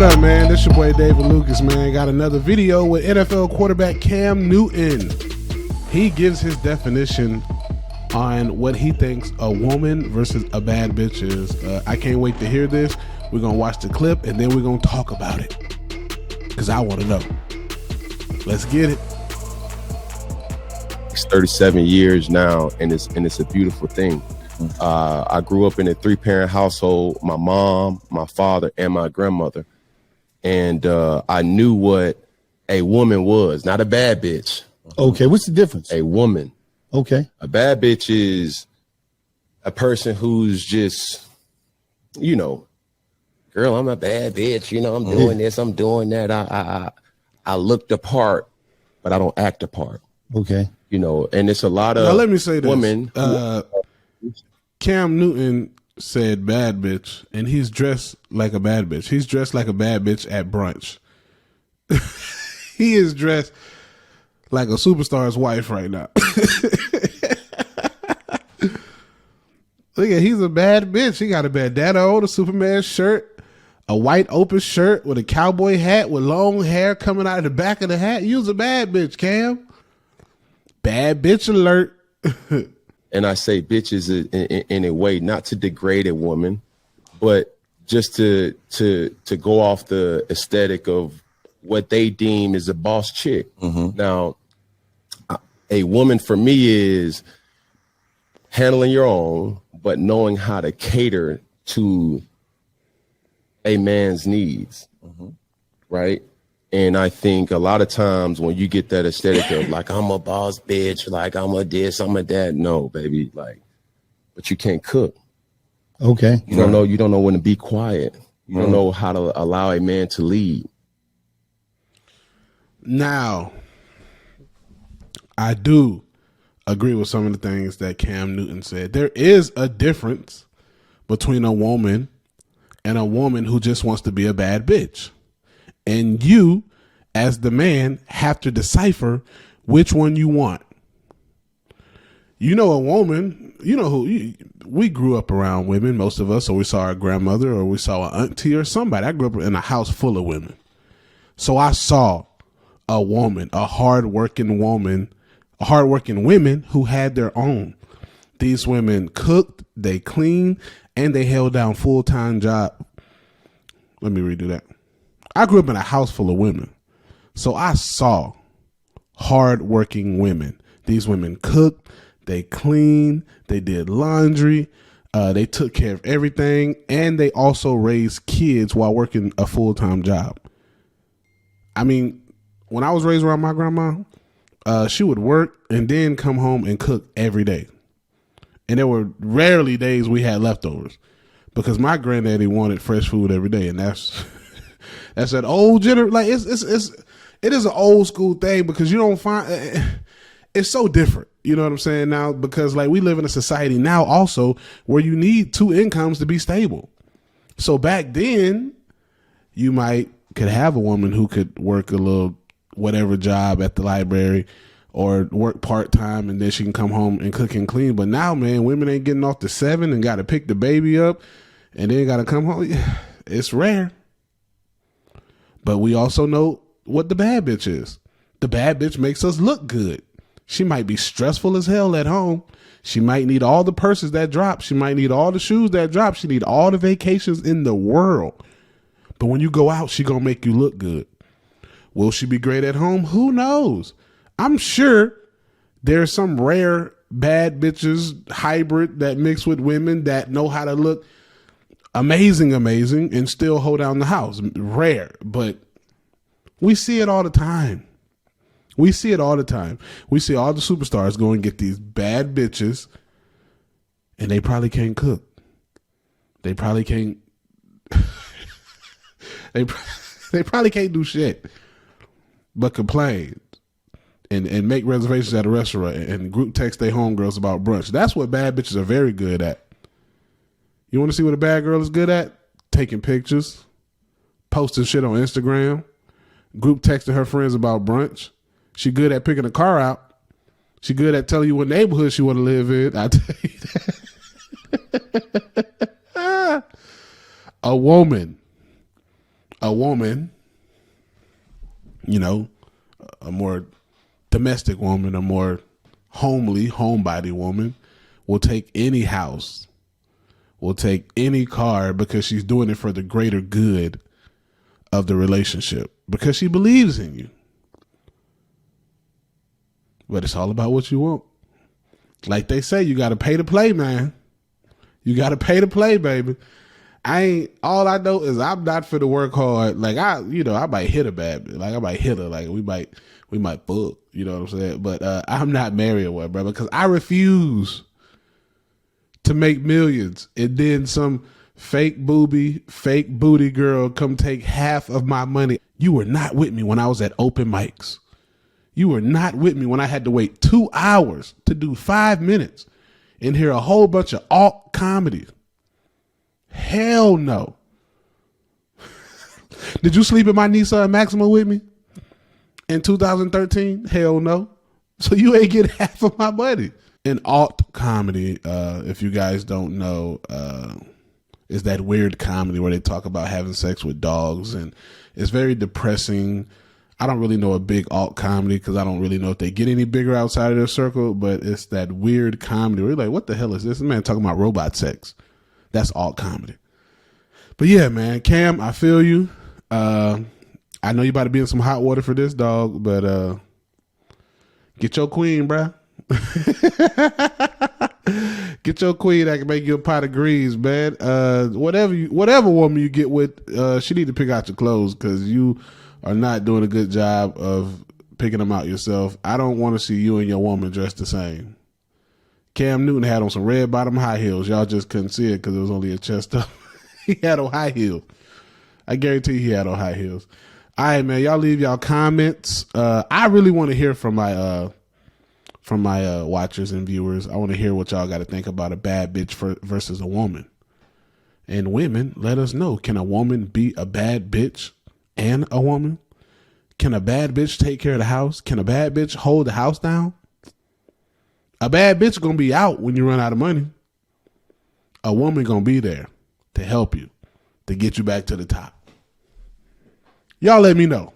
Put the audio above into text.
What up, man? This your boy David Lucas, man. Got another video with NFL quarterback Cam Newton. He gives his definition on what he thinks a woman versus a bad bitch is. I can't wait to hear this. We're going to watch the clip and then we're going to talk about it, because I want to know. Let's get it. It's 37 years now, and it's a beautiful thing. I grew up in a 3-parent household, my mom, my father, and my grandmother. And I knew what a woman was, not a bad bitch. Okay, what's the difference? A woman. Okay. A bad bitch is a person who's just, you know, girl, I'm a bad bitch. You know, I'm doing this, I'm doing that. I look the part, but I don't act the part. Okay. You know, and it's a lot of now, let me say this. Women. Cam Newton said bad bitch, and he's dressed like a bad bitch. He's dressed like a bad bitch at brunch. He is dressed like a superstar's wife right now. Look at, he's a bad bitch. He got a bandana on, a Superman shirt, a white open shirt with a cowboy hat with long hair coming out of the back of the hat. You's a bad bitch, Cam. Bad bitch alert. And I say bitches in a way, not to degrade a woman, but just to go off the aesthetic of what they deem is a boss chick. Mm-hmm. Now, a woman for me is handling your own, but knowing how to cater to a man's needs, right? And I think a lot of times when you get that aesthetic of like, I'm a boss bitch, like I'm a this, I'm a that. No, baby, like, but you can't cook. Okay. You don't know when to be quiet. You don't know how to allow a man to lead. Now, I do agree with some of the things that Cam Newton said. There is a difference between a woman and a woman who just wants to be a bad bitch. And you, as the man, have to decipher which one you want. You know, a woman, you know who, we grew up around women, most of us, or we saw our grandmother, or we saw an auntie or somebody. I grew up in a house full of women. So I saw a woman, a hardworking woman, hardworking women who had their own. These women cooked, they cleaned, and they held down full-time job. Let me redo that. I grew up in a house full of women. So I saw hardworking women. These women cooked, they cleaned, they did laundry, they took care of everything, and they also raised kids while working a full-time job. I mean, when I was raised around my grandma, she would work and then come home and cook every day. And there were rarely days we had leftovers, because my granddaddy wanted fresh food every day, and that's that old generation. Like it is an old school thing, because you don't find it's so different. You know what I'm saying now? Because like we live in a society now also where you need 2 incomes to be stable. So back then, you could have a woman who could work a little whatever job at the library or work part-time, and then she can come home and cook and clean. But now, man, women ain't getting off to 7 and got to pick the baby up and then got to come home. It's rare. But we also know what the bad bitch is. The bad bitch makes us look good. She might be stressful as hell at home. She might need all the purses that drop. She might need all the shoes that drop. She need all the vacations in the world. But when you go out, she gonna make you look good. Will she be great at home? Who knows? I'm sure there's some rare bad bitches hybrid that mix with women that know how to look amazing, and still hold down the house. Rare, but we see it all the time. We see it all the time. We see all the superstars go and get these bad bitches, and they probably can't cook. They probably can't. they probably can't do shit, but complain and make reservations at a restaurant and group text their homegirls about brunch. That's what bad bitches are very good at. You want to see what a bad girl is good at? Taking pictures, posting shit on Instagram, group texting her friends about brunch. She good at picking a car out. She good at telling you what neighborhood she want to live in. I tell you that. A woman a woman, you know, a more domestic woman, a more homebody woman will take any house, will take any car because she's doing it for the greater good of the relationship, because she believes in you. But it's all about what you want. Like they say, you got to pay to play, man. You got to pay to play, baby. All I know is I'm not for to work hard. Like I might hit a bad bitch. Like I might hit her. Like we might book, you know what I'm saying? But I'm not marrying one, bro, because I refuse to make millions and then some fake booty girl come take half of my money. You were not with me when I was at open mics. You were not with me when I had to wait 2 hours to do 5 minutes and hear a whole bunch of alt comedy. Hell no. Did you sleep in my Nissan Maxima with me in 2013? Hell no. So you ain't get half of my money. In alt comedy, if you guys don't know, is that weird comedy where they talk about having sex with dogs, and it's very depressing. I don't really know a big alt comedy because I don't really know if they get any bigger outside of their circle, but it's that weird comedy where you're like, what the hell is this? This man talking about robot sex. That's alt comedy. But yeah, man, Cam, I feel you. I know you about to be in some hot water for this, dog, but get your queen, bruh. Get your queen that can make you a pot of greens, man. Whatever woman you get with, she need to pick out your clothes because you are not doing a good job of picking them out yourself. I don't want to see you and your woman dressed the same. Cam Newton had on some red bottom high heels. Y'all just couldn't see it because it was only a chest up. He had on high heels. I guarantee he had on high heels. All right, man. Y'all leave y'all comments. I really want to hear from my watchers and viewers. I want to hear what y'all got to think about a bad bitch versus a woman. And women, let us know. Can a woman be a bad bitch and a woman? Can a bad bitch take care of the house? Can a bad bitch hold the house down? A bad bitch gonna be out when you run out of money. A woman gonna be there to help you, to get you back to the top. Y'all let me know.